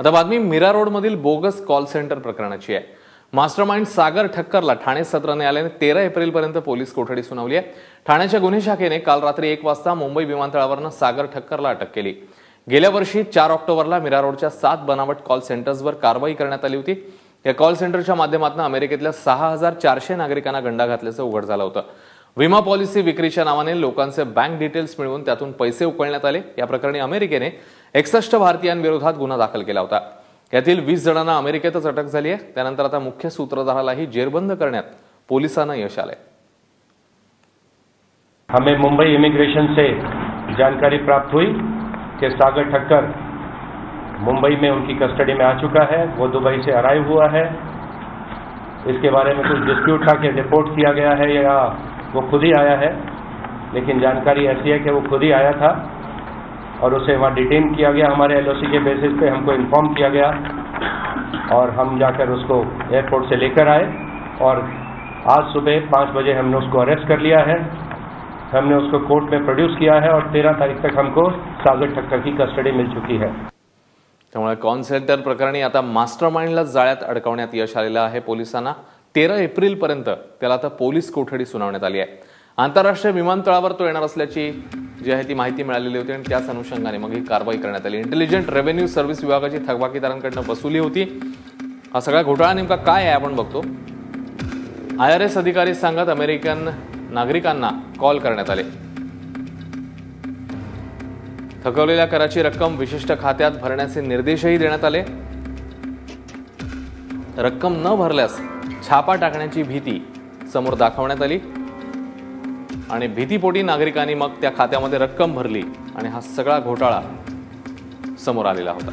आता बातमी मीरा रोड मधील बोगस कॉल सेंटर प्रकरणाची आहे। मास्टरमाइंड सागर ठक्करला ठाणे सत्र न्यायालयाने 13 एप्रिल पर्यंत पोलीस कोठडी सुनावली आहे। ठाण्याच्या गुन्हे शाखेने काल रात्री 1 वाजता मुंबई विमानतळावरून सागर ठक्करला अटक केली। गेल्या वर्षी 4 ऑक्टोबरला मीरा रोडच्या 7 बनावट कॉल सेंटर्सवर कारवाई करण्यात आली होती। या कॉल सेंटरच्या माध्यमातून अमेरिकेतल्या 6400 नागरिकांना गंडा घातल्याचं उघड झालं होतं। विमा पॉलिसी विक्रीच्या नावाने लोकांचे बँक डिटेल्स मिळवून त्यातून पैसे उकळण्यात आले। या प्रकरणी अमेरिकेने 61 भारतीयांविरोधात गुन्हा दाखल केला होता। यातील 20 जणांना अमेरिकेतच अटक झाली आहे। त्यानंतर आता मुख्य सूत्रधारालाही जेरबंद करण्यात पोलिसांना यश आलंय। हमें मुंबई इमिग्रेशन से जानकारी प्राप्त हुई कि सागर ठक्कर मुंबई में उनकी कस्टडी में आ चुका है। वो दुबई से अराइव हुआ है। इसके बारे में कुछ डिस्प्यूट था कि रिपोर्ट किया गया है या वो खुद ही आया है, लेकिन जानकारी ऐसी है कि वो खुद ही आया था और उसे वहाँ डिटेन किया गया। हमारे एलओसी के बेसिस पे हमको इन्फॉर्म किया गया और हम जाकर उसको एयरपोर्ट से लेकर आए और आज सुबह 5 बजे हमने उसको अरेस्ट कर लिया है। हमने उसको कोर्ट में प्रोड्यूस किया है और 13 तारीख तक हमको सागर ठक्कर की कस्टडी मिल चुकी है। त्यामुळे कॉल सेंटर प्रकरणी आता मास्टरमाइंडला जाळ्यात अडकवण्यात यश आलेलं आहे। पोलिसांना 13 एप्रिल पर्यंत त्याला आता पोलीस कोठडी सुनावण्यात आली आहे। आंतरराष्ट्रीय विमानतळावर तो येणार असल्याची जी आहे ती माहिती मिळालेली होती आणि त्याच अनुषंगाने मग ही कारवाई करण्यात आली। इंटेलिजंट रेव्हेन्यू सर्व्हिस विभागाची थकबाकीदारांकडून वसुली होती। हा सगळा घोटाळा नेमका काय आहे आपण बघतो। IRS अधिकारी सांगत अमेरिकन नागरिकांना कॉल करण्यात आले। थकवलेल्या कराची रक्कम विशिष्ट खात्यात भरण्याचे निर्देशही देण्यात आले। रक्कम न भरल्यास छापा टाकण्याची भीती समोर दाखवण्यात आली आणि भीतीपोटी नागरिकांनी मग त्या खात्यामध्ये रक्कम भरली आणि हा सगळा घोटाळा समोर आलेला होता।